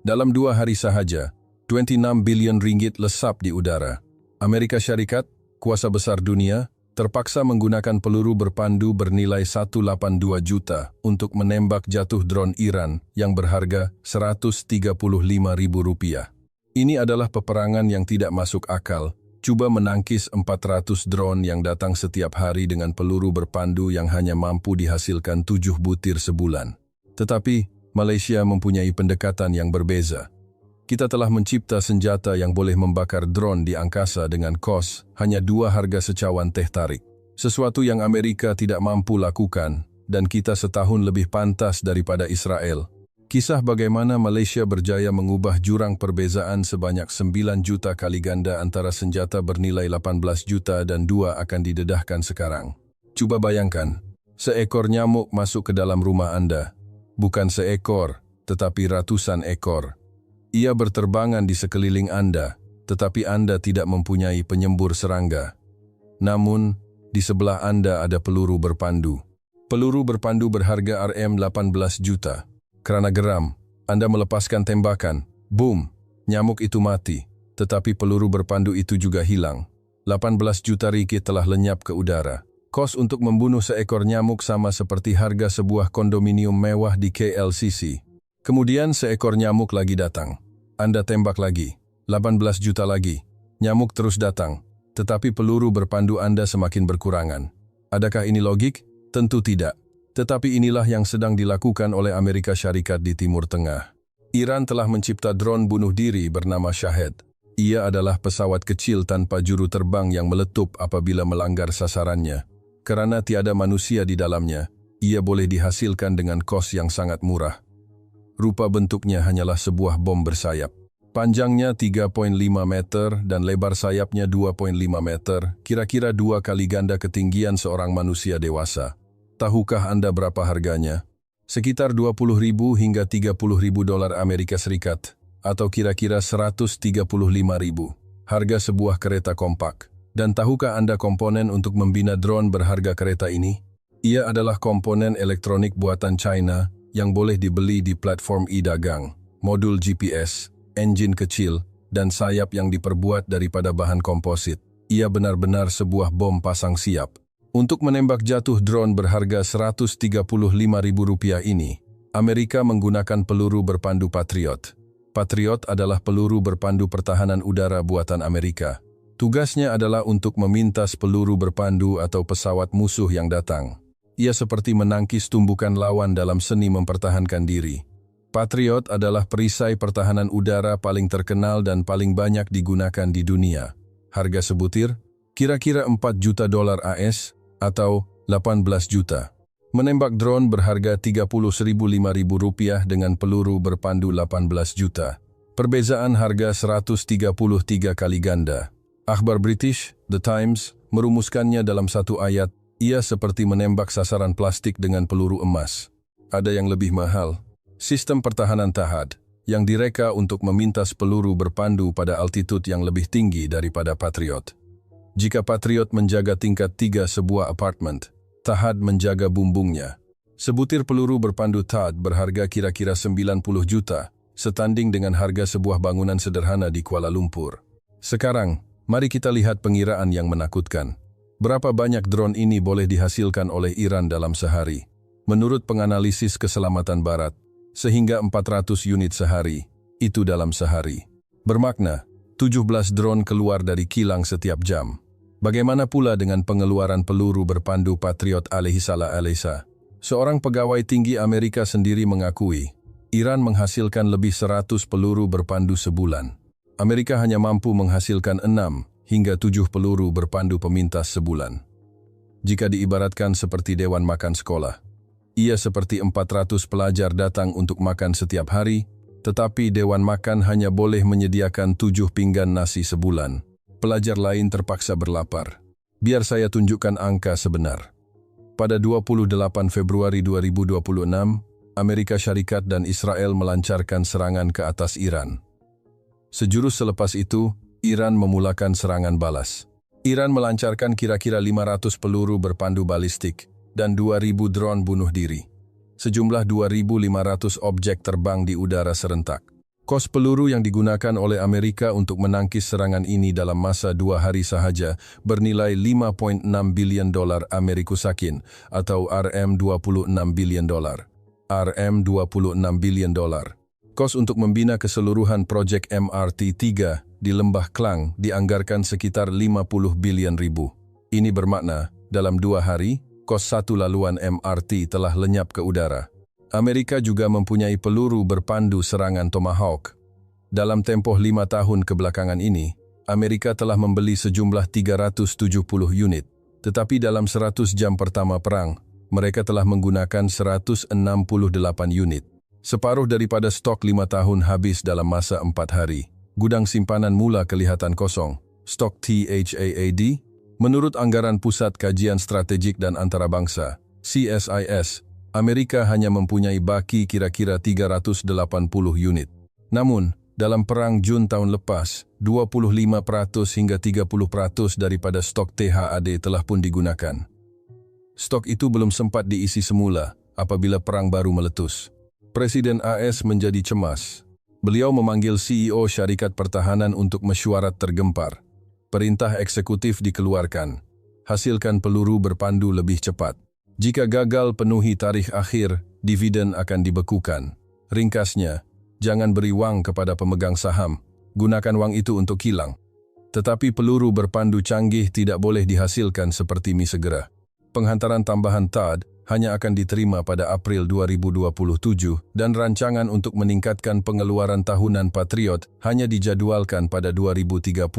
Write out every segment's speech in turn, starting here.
Dalam 2 hari sahaja, 26 bilion ringgit lesap di udara. Amerika Syarikat, kuasa besar dunia, terpaksa menggunakan peluru berpandu bernilai 182 juta untuk menembak jatuh drone Iran yang berharga Rp135.000. Ini adalah peperangan yang tidak masuk akal. Coba menangkis 400 drone yang datang setiap hari dengan peluru berpandu yang hanya mampu dihasilkan 7 butir sebulan. Tetapi, Malaysia mempunyai pendekatan yang berbeza. Kita telah mencipta senjata yang boleh membakar drone di angkasa dengan kos hanya 2 harga secawan teh tarik. Sesuatu yang Amerika tidak mampu lakukan, dan kita setahun lebih pantas daripada Israel. Kisah bagaimana Malaysia berjaya mengubah jurang perbezaan sebanyak 9 juta kali ganda antara senjata bernilai 18 juta dan 2 akan didedahkan sekarang. Cuba bayangkan, seekor nyamuk masuk ke dalam rumah Anda. Bukan seekor, tetapi ratusan ekor. Ia berterbangan di sekeliling Anda, tetapi Anda tidak mempunyai penyembur serangga. Namun, di sebelah Anda ada peluru berpandu. Peluru berpandu berharga Rm18 juta. Kerana geram, Anda melepaskan tembakan. Boom! Nyamuk itu mati. Tetapi peluru berpandu itu juga hilang. 18 juta ringgit telah lenyap ke udara. Kos untuk membunuh seekor nyamuk sama seperti harga sebuah kondominium mewah di KLCC. Kemudian seekor nyamuk lagi datang. Anda tembak lagi. 18 juta lagi. Nyamuk terus datang. Tetapi peluru berpandu Anda semakin berkurangan. Adakah ini logik? Tentu tidak. Tetapi inilah yang sedang dilakukan oleh Amerika Syarikat di Timur Tengah. Iran telah mencipta drone bunuh diri bernama Shahed. Ia adalah pesawat kecil tanpa juru terbang yang meletup apabila melanggar sasarannya. Kerana tiada manusia di dalamnya, ia boleh dihasilkan dengan kos yang sangat murah. Rupa bentuknya hanyalah sebuah bom bersayap. Panjangnya 3,5 meter dan lebar sayapnya 2,5 meter, kira-kira 2 kali ganda ketinggian seorang manusia dewasa. Tahukah Anda berapa harganya? Sekitar 20.000 hingga 30.000 dolar Amerika Serikat, atau kira-kira 135.000. Harga sebuah kereta kompak. Dan tahukah Anda komponen untuk membina drone berharga kereta ini? Ia adalah komponen elektronik buatan China yang boleh dibeli di platform e-dagang, modul GPS, engine kecil, dan sayap yang diperbuat daripada bahan komposit. Ia benar-benar sebuah bom pasang siap. Untuk menembak jatuh drone berharga Rp135.000 ini, Amerika menggunakan peluru berpandu Patriot. Patriot adalah peluru berpandu pertahanan udara buatan Amerika. Tugasnya adalah untuk memintas peluru berpandu atau pesawat musuh yang datang. Ia seperti menangkis tumbukan lawan dalam seni mempertahankan diri. Patriot adalah perisai pertahanan udara paling terkenal dan paling banyak digunakan di dunia. Harga sebutir, kira-kira 4 juta dolar AS, atau 18 juta. Menembak drone berharga Rp30.005 dengan peluru berpandu 18 juta. Perbezaan harga 133 kali ganda. Akhbar British, The Times, merumuskannya dalam satu ayat, ia seperti menembak sasaran plastik dengan peluru emas. Ada yang lebih mahal. Sistem pertahanan Tahad, yang direka untuk memintas peluru berpandu pada altitude yang lebih tinggi daripada Patriot. Jika Patriot menjaga tingkat 3 sebuah apartemen, Tahad menjaga bumbungnya. Sebutir peluru berpandu Tahad berharga kira-kira 90 juta, setanding dengan harga sebuah bangunan sederhana di Kuala Lumpur. Sekarang, mari kita lihat pengiraan yang menakutkan. Berapa banyak drone ini boleh dihasilkan oleh Iran dalam sehari? Menurut penganalisis keselamatan barat, sehingga 400 unit sehari, itu dalam sehari. Bermakna, 17 drone keluar dari kilang setiap jam. Bagaimana pula dengan pengeluaran peluru berpandu Patriot alaihissalam? Seorang pegawai tinggi Amerika sendiri mengakui, Iran menghasilkan lebih 100 peluru berpandu sebulan. Amerika hanya mampu menghasilkan 6 hingga 7 peluru berpandu pemintas sebulan. Jika diibaratkan seperti dewan makan sekolah, ia seperti 400 pelajar datang untuk makan setiap hari, tetapi dewan makan hanya boleh menyediakan 7 pinggan nasi sebulan. Pelajar lain terpaksa berlapar. Biar saya tunjukkan angka sebenar. Pada 28 Februari 2026, Amerika Syarikat dan Israel melancarkan serangan ke atas Iran. Sejurus selepas itu, Iran memulakan serangan balas. Iran melancarkan kira-kira 500 peluru berpandu balistik dan 2.000 drone bunuh diri. Sejumlah 2.500 objek terbang di udara serentak. Kos peluru yang digunakan oleh Amerika untuk menangkis serangan ini dalam masa 2 hari sahaja bernilai 5.6 bilion dolar Amerika Sakin atau RM26 bilion dolar. RM26 bilion dolar. Kos untuk membina keseluruhan proyek MRT-3 di Lembah Klang dianggarkan sekitar 50 bilion ribu. Ini bermakna, dalam 2 hari, kos satu laluan MRT telah lenyap ke udara. Amerika juga mempunyai peluru berpandu serangan Tomahawk. Dalam tempoh 5 tahun kebelakangan ini, Amerika telah membeli sejumlah 370 unit. Tetapi dalam 100 jam pertama perang, mereka telah menggunakan 168 unit. Separuh daripada stok 5 tahun habis dalam masa 4 hari. Gudang simpanan mula kelihatan kosong. Stok THAAD, menurut Anggaran Pusat Kajian Strategik dan Antarabangsa, CSIS, Amerika hanya mempunyai baki kira-kira 380 unit. Namun, dalam perang Jun tahun lepas, 25% hingga 30% daripada stok THAAD telah pun digunakan. Stok itu belum sempat diisi semula apabila perang baru meletus. Presiden AS menjadi cemas. Beliau memanggil CEO syarikat pertahanan untuk mesyuarat tergempar. Perintah eksekutif dikeluarkan. Hasilkan peluru berpandu lebih cepat. Jika gagal penuhi tarikh akhir, dividen akan dibekukan. Ringkasnya, jangan beri wang kepada pemegang saham. Gunakan wang itu untuk kilang. Tetapi peluru berpandu canggih tidak boleh dihasilkan seperti mie segera. Penghantaran tambahan THAAD hanya akan diterima pada April 2027 dan rancangan untuk meningkatkan pengeluaran tahunan Patriot hanya dijadwalkan pada 2030.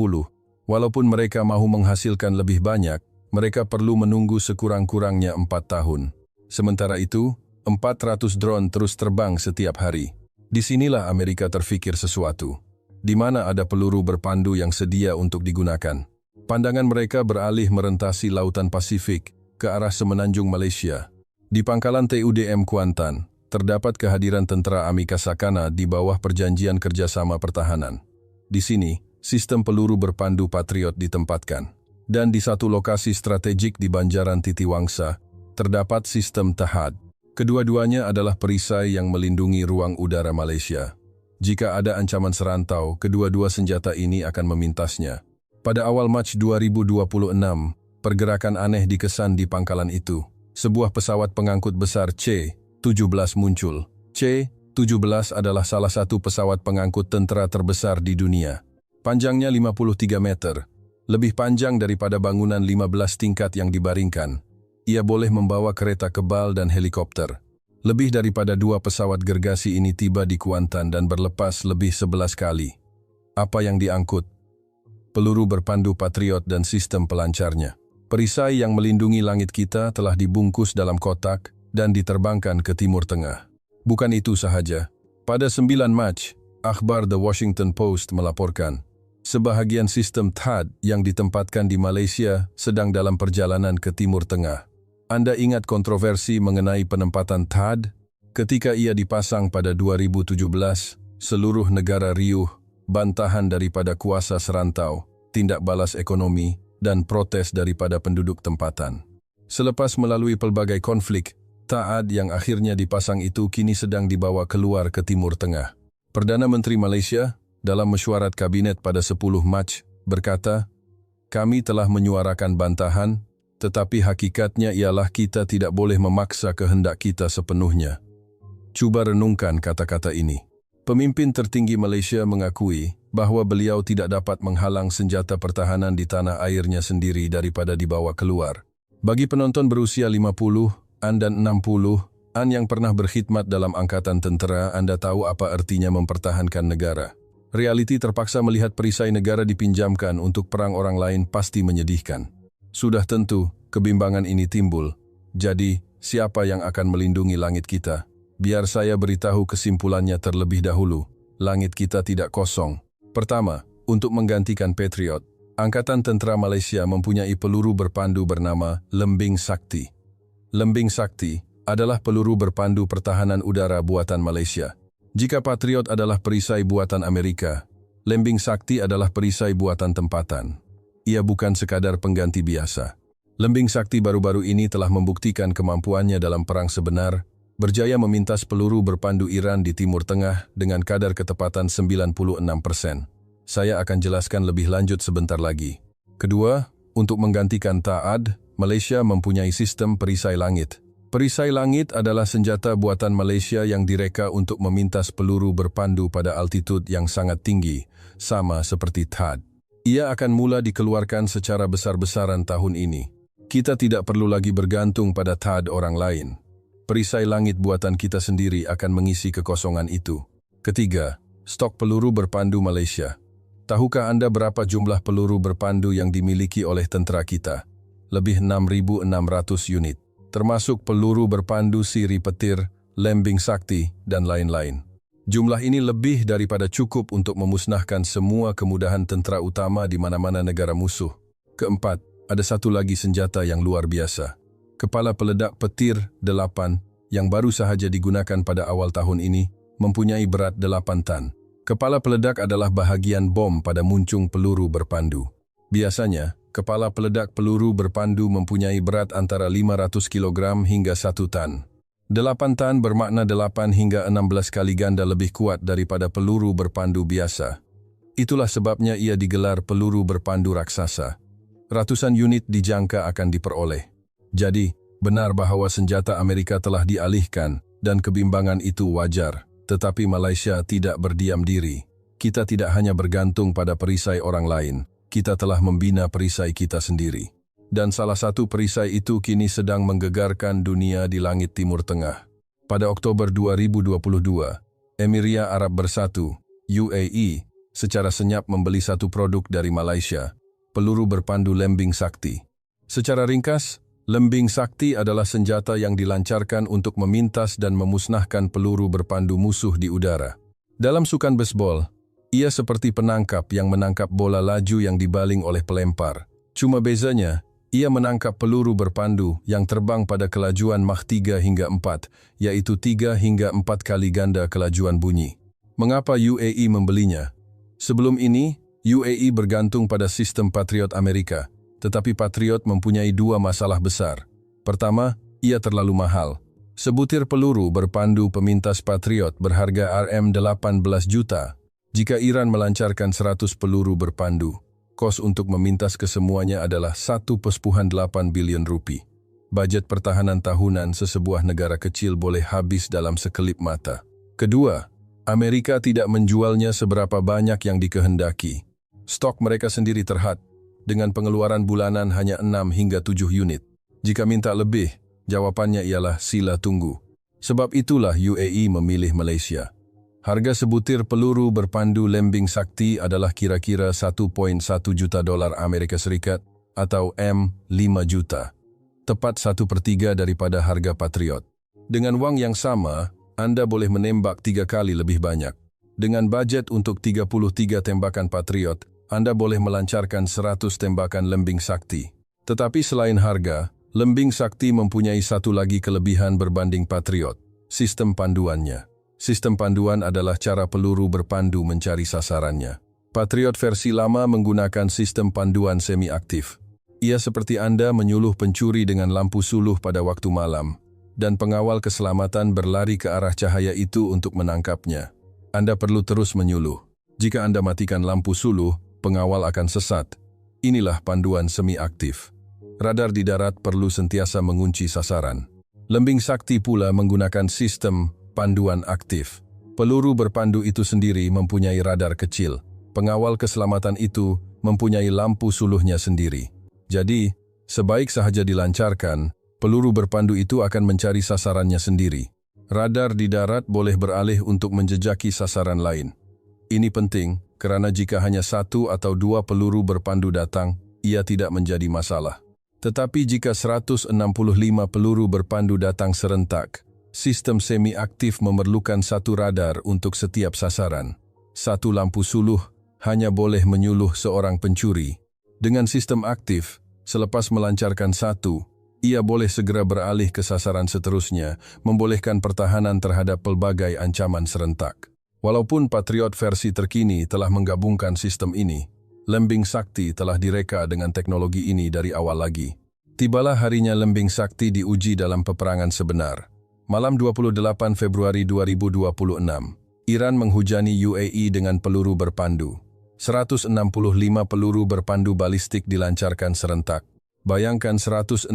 Walaupun mereka mahu menghasilkan lebih banyak, mereka perlu menunggu sekurang-kurangnya 4 tahun. Sementara itu, 400 drone terus terbang setiap hari. Disinilah Amerika terfikir sesuatu. Di mana ada peluru berpandu yang sedia untuk digunakan. Pandangan mereka beralih merentasi Lautan Pasifik ke arah semenanjung Malaysia. Di pangkalan TUDM Kuantan, terdapat kehadiran tentera Amika Sakana di bawah perjanjian kerjasama pertahanan. Di sini, sistem peluru berpandu Patriot ditempatkan. Dan di satu lokasi strategik di Banjaran Titiwangsa, terdapat sistem THAAD. Kedua-duanya adalah perisai yang melindungi ruang udara Malaysia. Jika ada ancaman serantau, kedua-dua senjata ini akan memintasnya. Pada awal Mac 2026, pergerakan aneh dikesan di pangkalan itu. Sebuah pesawat pengangkut besar C-17 muncul. C-17 adalah salah satu pesawat pengangkut tentera terbesar di dunia. Panjangnya 53 meter. Lebih panjang daripada bangunan 15 tingkat yang dibaringkan. Ia boleh membawa kereta kebal dan helikopter. Lebih daripada 2 pesawat gergasi ini tiba di Kuantan dan berlepas lebih 11 kali. Apa yang diangkut? Peluru berpandu Patriot dan sistem pelancarnya. Perisai yang melindungi langit kita telah dibungkus dalam kotak dan diterbangkan ke Timur Tengah. Bukan itu sahaja. Pada 9 Mac, akhbar The Washington Post melaporkan, sebahagian sistem THAAD yang ditempatkan di Malaysia sedang dalam perjalanan ke Timur Tengah. Anda ingat kontroversi mengenai penempatan THAAD? Ketika ia dipasang pada 2017, seluruh negara riuh, bantahan daripada kuasa serantau, tindak balas ekonomi, dan protes daripada penduduk tempatan. Selepas melalui pelbagai konflik, THAAD yang akhirnya dipasang itu kini sedang dibawa keluar ke Timur Tengah. Perdana Menteri Malaysia, dalam mesyuarat kabinet pada 10 Mac, berkata, "Kami telah menyuarakan bantahan, tetapi hakikatnya ialah kita tidak boleh memaksa kehendak kita sepenuhnya." Cuba renungkan kata-kata ini. Pemimpin tertinggi Malaysia mengakui bahwa beliau tidak dapat menghalang senjata pertahanan di tanah airnya sendiri daripada dibawa keluar. Bagi penonton berusia 50-an dan 60-an yang pernah berkhidmat dalam angkatan tentera, Anda tahu apa artinya mempertahankan negara. Realiti terpaksa melihat perisai negara dipinjamkan untuk perang orang lain pasti menyedihkan. Sudah tentu, kebimbangan ini timbul. Jadi, siapa yang akan melindungi langit kita? Biar saya beritahu kesimpulannya terlebih dahulu. Langit kita tidak kosong. Pertama, untuk menggantikan Patriot, Angkatan Tentera Malaysia mempunyai peluru berpandu bernama Lembing Sakti. Lembing Sakti adalah peluru berpandu pertahanan udara buatan Malaysia. Jika Patriot adalah perisai buatan Amerika, Lembing Sakti adalah perisai buatan tempatan. Ia bukan sekadar pengganti biasa. Lembing Sakti baru-baru ini telah membuktikan kemampuannya dalam perang sebenar berjaya memintas peluru berpandu Iran di Timur Tengah dengan kadar ketepatan 96%. Saya akan jelaskan lebih lanjut sebentar lagi. Kedua, untuk menggantikan THAAD, Malaysia mempunyai sistem perisai langit. Perisai langit adalah senjata buatan Malaysia yang direka untuk memintas peluru berpandu pada altitud yang sangat tinggi, sama seperti THAAD. Ia akan mula dikeluarkan secara besar-besaran tahun ini. Kita tidak perlu lagi bergantung pada THAAD orang lain. Perisai langit buatan kita sendiri akan mengisi kekosongan itu. Ketiga, stok peluru berpandu Malaysia. Tahukah Anda berapa jumlah peluru berpandu yang dimiliki oleh tentera kita? Lebih 6.600 unit. Termasuk peluru berpandu siri petir, lembing sakti, dan lain-lain. Jumlah ini lebih daripada cukup untuk memusnahkan semua kemudahan tentera utama di mana-mana negara musuh. Keempat, ada satu lagi senjata yang luar biasa. Kepala peledak petir 8 yang baru sahaja digunakan pada awal tahun ini mempunyai berat 8 tan. Kepala peledak adalah bahagian bom pada muncung peluru berpandu. Biasanya, kepala peledak peluru berpandu mempunyai berat antara 500 kg hingga 1 tan. 8 tan bermakna 8 hingga 16 kali ganda lebih kuat daripada peluru berpandu biasa. Itulah sebabnya ia digelar peluru berpandu raksasa. Ratusan unit dijangka akan diperoleh. Jadi, benar bahawa senjata Amerika telah dialihkan dan kebimbangan itu wajar. Tetapi Malaysia tidak berdiam diri. Kita tidak hanya bergantung pada perisai orang lain. Kita telah membina perisai kita sendiri. Dan salah satu perisai itu kini sedang menggegarkan dunia di langit Timur Tengah. Pada Oktober 2022, Emiria Arab Bersatu, UAE, secara senyap membeli satu produk dari Malaysia, peluru berpandu Lembing Sakti. Secara ringkas, Lembing Sakti adalah senjata yang dilancarkan untuk memintas dan memusnahkan peluru berpandu musuh di udara. Dalam sukan baseball, ia seperti penangkap yang menangkap bola laju yang dibaling oleh pelempar. Cuma bezanya, ia menangkap peluru berpandu yang terbang pada kelajuan Mach 3 hingga 4, yaitu 3 hingga 4 kali ganda kelajuan bunyi. Mengapa UAE membelinya? Sebelum ini, UAE bergantung pada sistem Patriot Amerika, tetapi Patriot mempunyai dua masalah besar. Pertama, ia terlalu mahal. Sebutir peluru berpandu pemintas Patriot berharga Rm18 juta. Jika Iran melancarkan 100 peluru berpandu, kos untuk memintas kesemuanya adalah 1,8 bilion rupiah. Bajet pertahanan tahunan sesebuah negara kecil boleh habis dalam sekelip mata. Kedua, Amerika tidak menjualnya seberapa banyak yang dikehendaki. Stok mereka sendiri terhad, dengan pengeluaran bulanan hanya 6 hingga 7 unit. Jika minta lebih, jawabannya ialah sila tunggu. Sebab itulah UAE memilih Malaysia. Harga sebutir peluru berpandu Lembing Sakti adalah kira-kira 1,1 juta dolar Amerika Serikat atau M5 juta. Tepat 1/3 daripada harga Patriot. Dengan wang yang sama, Anda boleh menembak 3 kali lebih banyak. Dengan bajet untuk 33 tembakan Patriot, Anda boleh melancarkan 100 tembakan Lembing Sakti. Tetapi selain harga, Lembing Sakti mempunyai satu lagi kelebihan berbanding Patriot, sistem panduannya. Sistem panduan adalah cara peluru berpandu mencari sasarannya. Patriot versi lama menggunakan sistem panduan semi-aktif. Ia seperti Anda menyuluh pencuri dengan lampu suluh pada waktu malam, dan pengawal keselamatan berlari ke arah cahaya itu untuk menangkapnya. Anda perlu terus menyuluh. Jika Anda matikan lampu suluh, pengawal akan sesat. Inilah panduan semi-aktif. Radar di darat perlu sentiasa mengunci sasaran. Lembing Sakti pula menggunakan sistem panduan aktif. Peluru berpandu itu sendiri mempunyai radar kecil. Pengawal keselamatan itu mempunyai lampu suluhnya sendiri. Jadi, sebaik sahaja dilancarkan, peluru berpandu itu akan mencari sasarannya sendiri. Radar di darat boleh beralih untuk menjejaki sasaran lain. Ini penting, kerana jika hanya 1 atau 2 peluru berpandu datang, ia tidak menjadi masalah. Tetapi jika 165 peluru berpandu datang serentak, sistem semi-aktif memerlukan satu radar untuk setiap sasaran. Satu lampu suluh hanya boleh menyuluh seorang pencuri. Dengan sistem aktif, selepas melancarkan satu, ia boleh segera beralih ke sasaran seterusnya, membolehkan pertahanan terhadap pelbagai ancaman serentak. Walaupun Patriot versi terkini telah menggabungkan sistem ini, Lembing Sakti telah direka dengan teknologi ini dari awal lagi. Tibalah harinya Lembing Sakti diuji dalam peperangan sebenar. Malam 28 Februari 2026, Iran menghujani UAE dengan peluru berpandu. 165 peluru berpandu balistik dilancarkan serentak. Bayangkan 165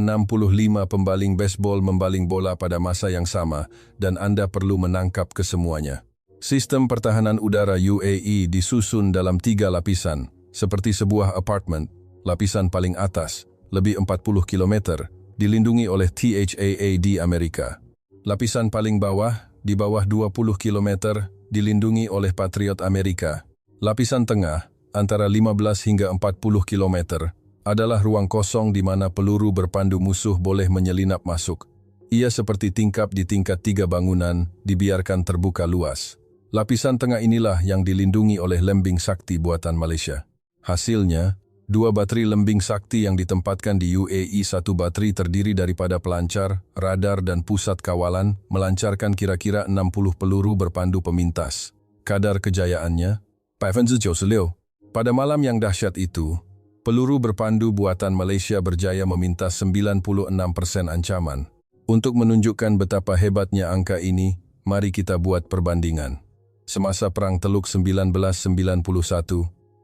pembaling baseball membaling bola pada masa yang sama, dan Anda perlu menangkap kesemuanya. Sistem pertahanan udara UAE disusun dalam 3 lapisan, seperti sebuah apartemen. Lapisan paling atas, lebih 40 km, dilindungi oleh THAAD Amerika. Lapisan paling bawah, di bawah 20 km, dilindungi oleh Patriot Amerika. Lapisan tengah, antara 15 hingga 40 km, adalah ruang kosong di mana peluru berpandu musuh boleh menyelinap masuk. Ia seperti tingkap di tingkat 3 bangunan, dibiarkan terbuka luas. Lapisan tengah inilah yang dilindungi oleh lembing sakti buatan Malaysia. Hasilnya, 2 bateri lembing sakti yang ditempatkan di UAE. 1 bateri terdiri daripada pelancar, radar dan pusat kawalan, melancarkan kira-kira 60 peluru berpandu pemintas. Kadar kejayaannya, 96%. Pada malam yang dahsyat itu, peluru berpandu buatan Malaysia berjaya memintas 96% ancaman. Untuk menunjukkan betapa hebatnya angka ini, mari kita buat perbandingan. Semasa Perang Teluk 1991,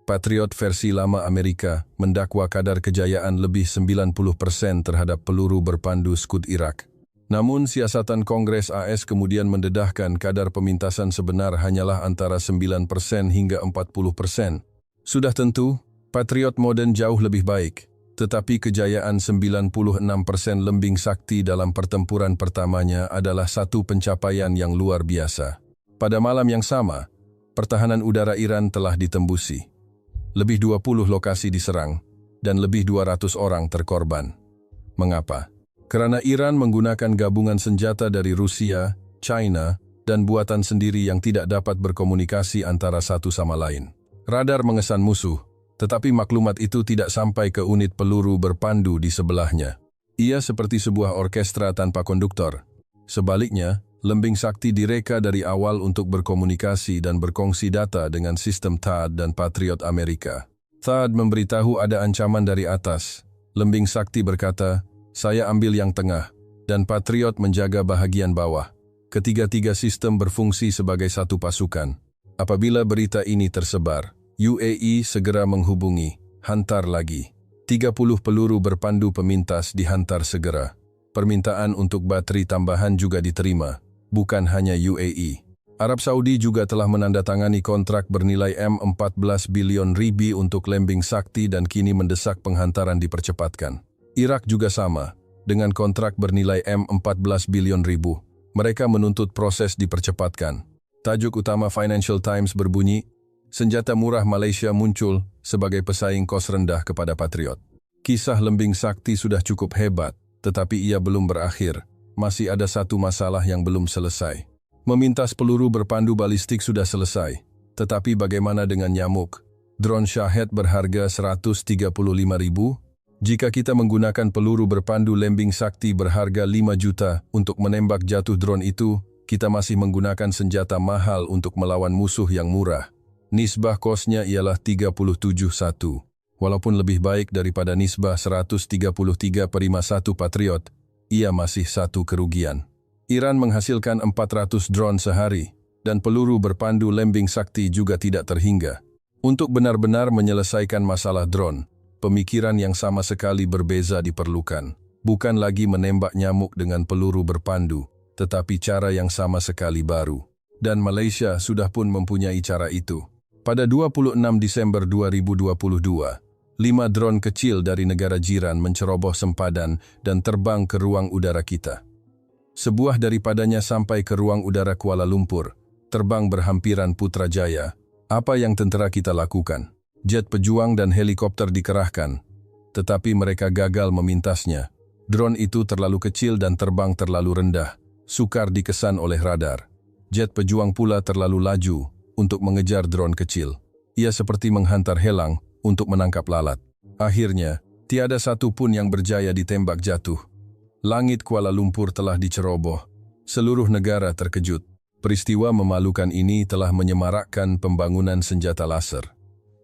Patriot versi lama Amerika mendakwa kadar kejayaan lebih 90% terhadap peluru berpandu Scud Irak. Namun siasatan Kongres AS kemudian mendedahkan kadar pemintasan sebenar hanyalah antara 9% hingga 40%. Sudah tentu, Patriot modern jauh lebih baik, tetapi kejayaan 96% lembing sakti dalam pertempuran pertamanya adalah satu pencapaian yang luar biasa. Pada malam yang sama, pertahanan udara Iran telah ditembusi. Lebih 20 lokasi diserang, dan lebih 200 orang terkorban. Mengapa? Karena Iran menggunakan gabungan senjata dari Rusia, China, dan buatan sendiri yang tidak dapat berkomunikasi antara satu sama lain. Radar mengesan musuh, tetapi maklumat itu tidak sampai ke unit peluru berpandu di sebelahnya. Ia seperti sebuah orkestra tanpa konduktor. Sebaliknya, lembing sakti direka dari awal untuk berkomunikasi dan berkongsi data dengan sistem THAAD dan Patriot Amerika. THAAD memberitahu ada ancaman dari atas. Lembing sakti berkata, "Saya ambil yang tengah," dan Patriot menjaga bahagian bawah. Ketiga-tiga sistem berfungsi sebagai satu pasukan. Apabila berita ini tersebar, UAE segera menghubungi, hantar lagi. 30 peluru berpandu pemintas dihantar segera. Permintaan untuk bateri tambahan juga diterima. Bukan hanya UAE. Arab Saudi juga telah menandatangani kontrak bernilai $14 billion untuk lembing sakti dan kini mendesak penghantaran dipercepatkan. Irak juga sama, dengan kontrak bernilai $14 billion. Mereka menuntut proses dipercepatkan. Tajuk utama Financial Times berbunyi, "Senjata murah Malaysia muncul sebagai pesaing kos rendah kepada Patriot." Kisah lembing sakti sudah cukup hebat, tetapi ia belum berakhir. Masih ada satu masalah yang belum selesai. Memintas peluru berpandu balistik sudah selesai. Tetapi bagaimana dengan nyamuk? Drone Shahed berharga 135.000. Jika kita menggunakan peluru berpandu lembing sakti berharga 5 juta untuk menembak jatuh drone itu, kita masih menggunakan senjata mahal untuk melawan musuh yang murah. Nisbah kosnya ialah 37:1. Walaupun lebih baik daripada nisbah 133/1 Patriot, ia masih satu kerugian. Iran menghasilkan 400 drone sehari, dan peluru berpandu lembing sakti juga tidak terhingga. Untuk benar-benar menyelesaikan masalah drone, pemikiran yang sama sekali berbeza diperlukan. Bukan lagi menembak nyamuk dengan peluru berpandu, tetapi cara yang sama sekali baru. Dan Malaysia sudah pun mempunyai cara itu. Pada 26 Desember 2022, 5 drone kecil dari negara jiran menceroboh sempadan dan terbang ke ruang udara kita. Sebuah daripadanya sampai ke ruang udara Kuala Lumpur, terbang berhampiran Putrajaya. Apa yang tentera kita lakukan? Jet pejuang dan helikopter dikerahkan, tetapi mereka gagal memintasnya. Drone itu terlalu kecil dan terbang terlalu rendah, sukar dikesan oleh radar. Jet pejuang pula terlalu laju untuk mengejar drone kecil. Ia seperti menghantar helang untuk menangkap lalat. Akhirnya, tiada satu pun yang berjaya ditembak jatuh. Langit Kuala Lumpur telah diceroboh. Seluruh negara terkejut. Peristiwa memalukan ini telah menyemarakkan pembangunan senjata laser.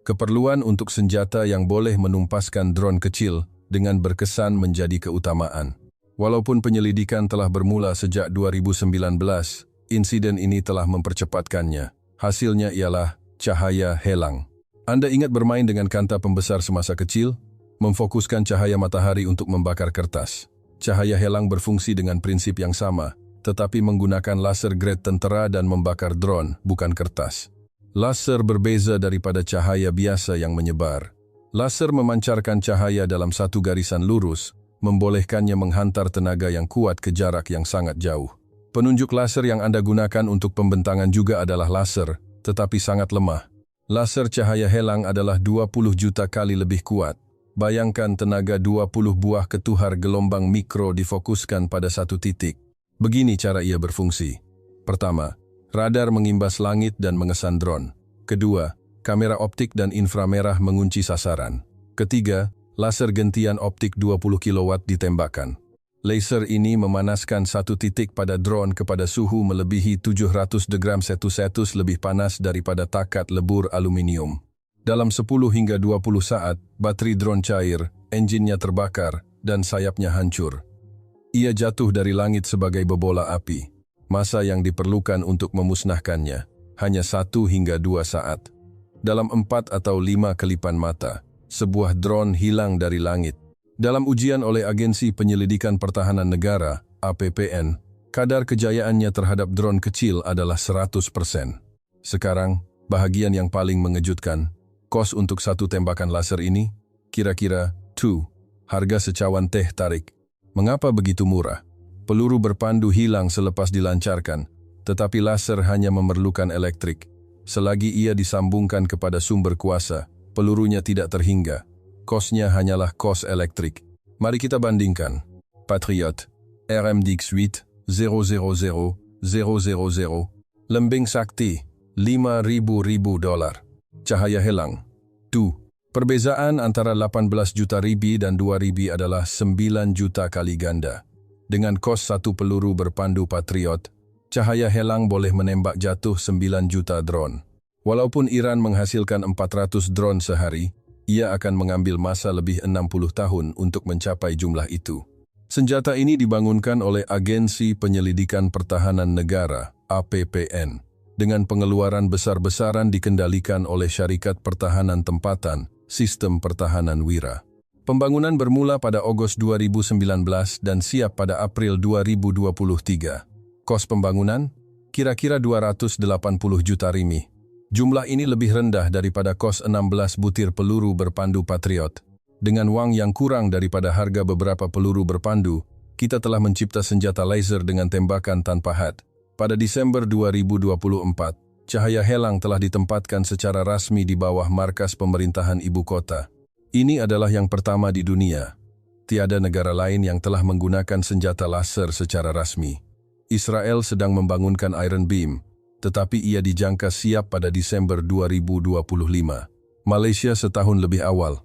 Keperluan untuk senjata yang boleh menumpaskan drone kecil dengan berkesan menjadi keutamaan. Walaupun penyelidikan telah bermula sejak 2019, insiden ini telah mempercepatkannya. Hasilnya ialah cahaya helang. Anda ingat bermain dengan kanta pembesar semasa kecil? Memfokuskan cahaya matahari untuk membakar kertas. Cahaya helang berfungsi dengan prinsip yang sama, tetapi menggunakan laser grade tentera dan membakar drone, bukan kertas. Laser berbeza daripada cahaya biasa yang menyebar. Laser memancarkan cahaya dalam satu garisan lurus, membolehkannya menghantar tenaga yang kuat ke jarak yang sangat jauh. Penunjuk laser yang Anda gunakan untuk pembentangan juga adalah laser, tetapi sangat lemah. Laser cahaya helang adalah 20 juta kali lebih kuat. Bayangkan tenaga 20 buah ketuhar gelombang mikro difokuskan pada satu titik. Begini cara ia berfungsi. Pertama, radar mengimbas langit dan mengesan drone. Kedua, kamera optik dan inframerah mengunci sasaran. Ketiga, laser gentian optik 20 kW ditembakkan. Laser ini memanaskan satu titik pada drone kepada suhu melebihi 700 degram Celcius lebih panas daripada takat lebur aluminium. Dalam 10 hingga 20 saat, bateri drone cair, enjinnya terbakar, dan sayapnya hancur. Ia jatuh dari langit sebagai bola api. Masa yang diperlukan untuk memusnahkannya hanya 1 hingga 2 saat. Dalam 4 atau 5 kelipan mata, sebuah drone hilang dari langit. Dalam ujian oleh Agensi Penyelidikan Pertahanan Negara, APPN, kadar kejayaannya terhadap drone kecil adalah 100%. Sekarang, bahagian yang paling mengejutkan, kos untuk satu tembakan laser ini, kira-kira, harga secawan teh tarik. Mengapa begitu murah? Peluru berpandu hilang selepas dilancarkan, tetapi laser hanya memerlukan elektrik. Selagi ia disambungkan kepada sumber kuasa, pelurunya tidak terhingga. Kosnya hanyalah kos elektrik. Mari kita bandingkan. Patriot, RMDX8, 000, Lembing Sakti, $5.000. Cahaya helang. Perbezaan antara 18 juta ribi dan 2 ribi adalah 9 juta kali ganda. Dengan kos satu peluru berpandu Patriot, cahaya helang boleh menembak jatuh 9 juta drone. Walaupun Iran menghasilkan 400 drone sehari, ia akan mengambil masa lebih 60 tahun untuk mencapai jumlah itu. Senjata ini dibangunkan oleh Agensi Penyelidikan Pertahanan Negara, APPN, dengan pengeluaran besar-besaran dikendalikan oleh Syarikat Pertahanan Tempatan, Sistem Pertahanan Wira. Pembangunan bermula pada Agustus 2019 dan siap pada April 2023. Kos pembangunan? Kira-kira 280 juta rimi. Jumlah ini lebih rendah daripada kos 16 butir peluru berpandu Patriot. Dengan wang yang kurang daripada harga beberapa peluru berpandu, kita telah mencipta senjata laser dengan tembakan tanpa had. Pada Desember 2024, cahaya helang telah ditempatkan secara rasmi di bawah markas pemerintahan ibu kota. Ini adalah yang pertama di dunia. Tiada negara lain yang telah menggunakan senjata laser secara rasmi. Israel sedang membangunkan Iron Beam, tetapi ia dijangka siap pada Desember 2025. Malaysia setahun lebih awal.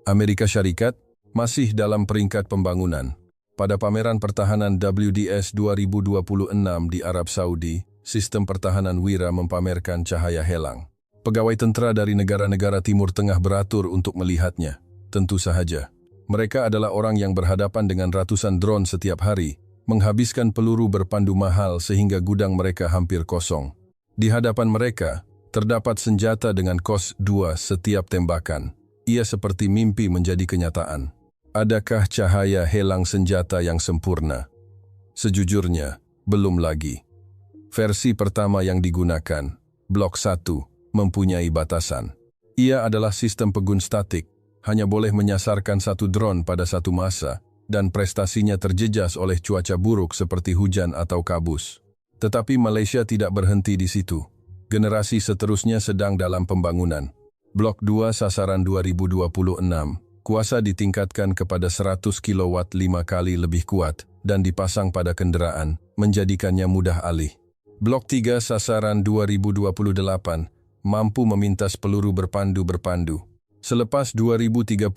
Amerika Syarikat masih dalam peringkat pembangunan. Pada pameran pertahanan WDS 2026 di Arab Saudi, Sistem Pertahanan Wira mempamerkan cahaya helang. Pegawai tentera dari negara-negara Timur Tengah beratur untuk melihatnya. Tentu sahaja. Mereka adalah orang yang berhadapan dengan ratusan drone setiap hari, menghabiskan peluru berpandu mahal sehingga gudang mereka hampir kosong. Di hadapan mereka, terdapat senjata dengan kos 2 setiap tembakan. Ia seperti mimpi menjadi kenyataan. Adakah cahaya helang senjata yang sempurna? Sejujurnya, belum lagi. Versi pertama yang digunakan, Blok 1, mempunyai batasan. Ia adalah sistem pegun statik, hanya boleh menyasarkan satu drone pada satu masa, dan prestasinya terjejas oleh cuaca buruk seperti hujan atau kabus. Tetapi Malaysia tidak berhenti di situ. Generasi seterusnya sedang dalam pembangunan. Blok 2 sasaran 2026, kuasa ditingkatkan kepada 100 kW 5 kali lebih kuat dan dipasang pada kenderaan, menjadikannya mudah alih. Blok 3 sasaran 2028, mampu memintas peluru berpandu. Selepas 2030,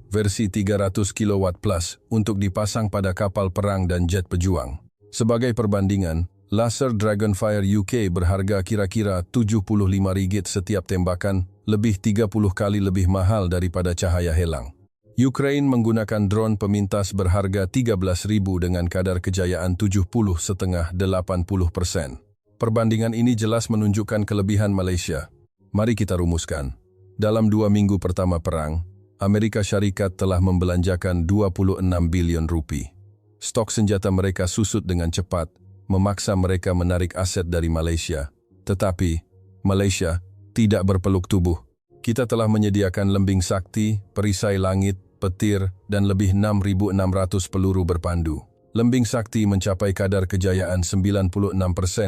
versi 300 kW plus untuk dipasang pada kapal perang dan jet pejuang. Sebagai perbandingan, laser Dragonfire UK berharga kira-kira 75 ringgit setiap tembakan, lebih 30 kali lebih mahal daripada cahaya helang. Ukraine menggunakan drone pemintas berharga 13.000 dengan kadar kejayaan 70,5–80%. Perbandingan ini jelas menunjukkan kelebihan Malaysia. Mari kita rumuskan. Dalam 2 minggu pertama perang, Amerika Syarikat telah membelanjakan 26 bilion rupiah. Stok senjata mereka susut dengan cepat, memaksa mereka menarik aset dari Malaysia. Tetapi, Malaysia tidak berpeluk tubuh. Kita telah menyediakan lembing sakti, perisai langit, petir, dan lebih 6.600 peluru berpandu. Lembing sakti mencapai kadar kejayaan 96%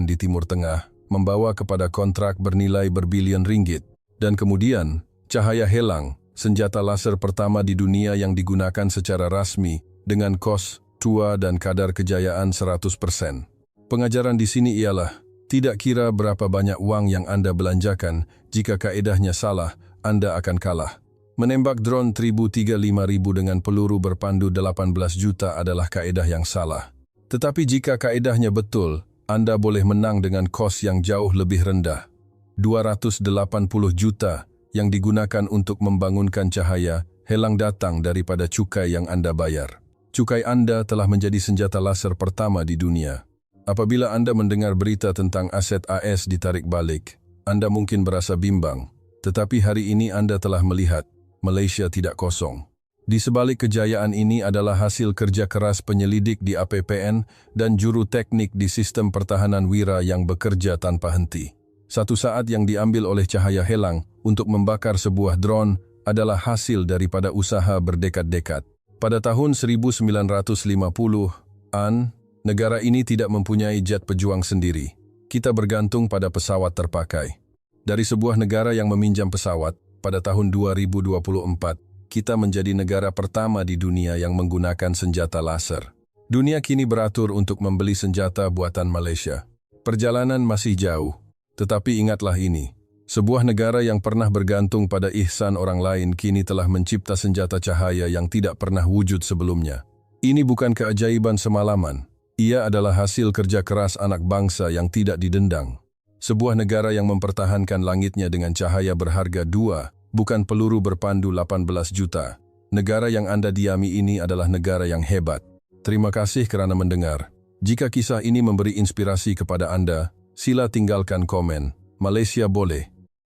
di Timur Tengah, membawa kepada kontrak bernilai berbilion ringgit. Dan kemudian, cahaya helang, senjata laser pertama di dunia yang digunakan secara rasmi, dengan kos, tua dan kadar kejayaan 100%. Pengajaran di sini ialah, tidak kira berapa banyak uang yang Anda belanjakan, jika kaedahnya salah, Anda akan kalah. Menembak drone 1.035.000 dengan peluru berpandu 18 juta adalah kaedah yang salah. Tetapi jika kaedahnya betul, Anda boleh menang dengan kos yang jauh lebih rendah. 280 juta yang digunakan untuk membangunkan cahaya helang datang daripada cukai yang Anda bayar. Cukai Anda telah menjadi senjata laser pertama di dunia. Apabila Anda mendengar berita tentang aset AS ditarik balik, Anda mungkin berasa bimbang. Tetapi hari ini Anda telah melihat, Malaysia tidak kosong. Di sebalik kejayaan ini adalah hasil kerja keras penyelidik di APPN dan juru teknik di sistem pertahanan Wira yang bekerja tanpa henti. Satu saat yang diambil oleh cahaya helang untuk membakar sebuah drone adalah hasil daripada usaha berdekad-dekad. Pada tahun 1950-an, negara ini tidak mempunyai jet pejuang sendiri. Kita bergantung pada pesawat terpakai. Dari sebuah negara yang meminjam pesawat, pada tahun 2024, kita menjadi negara pertama di dunia yang menggunakan senjata laser. Dunia kini beratur untuk membeli senjata buatan Malaysia. Perjalanan masih jauh, tetapi ingatlah ini. Sebuah negara yang pernah bergantung pada ihsan orang lain kini telah mencipta senjata cahaya yang tidak pernah wujud sebelumnya. Ini bukan keajaiban semalaman. Ia adalah hasil kerja keras anak bangsa yang tidak didendang. Sebuah negara yang mempertahankan langitnya dengan cahaya berharga 2, bukan peluru berpandu 18 juta. Negara yang Anda diami ini adalah negara yang hebat. Terima kasih kerana mendengar. Jika kisah ini memberi inspirasi kepada Anda, sila tinggalkan komen. Malaysia boleh.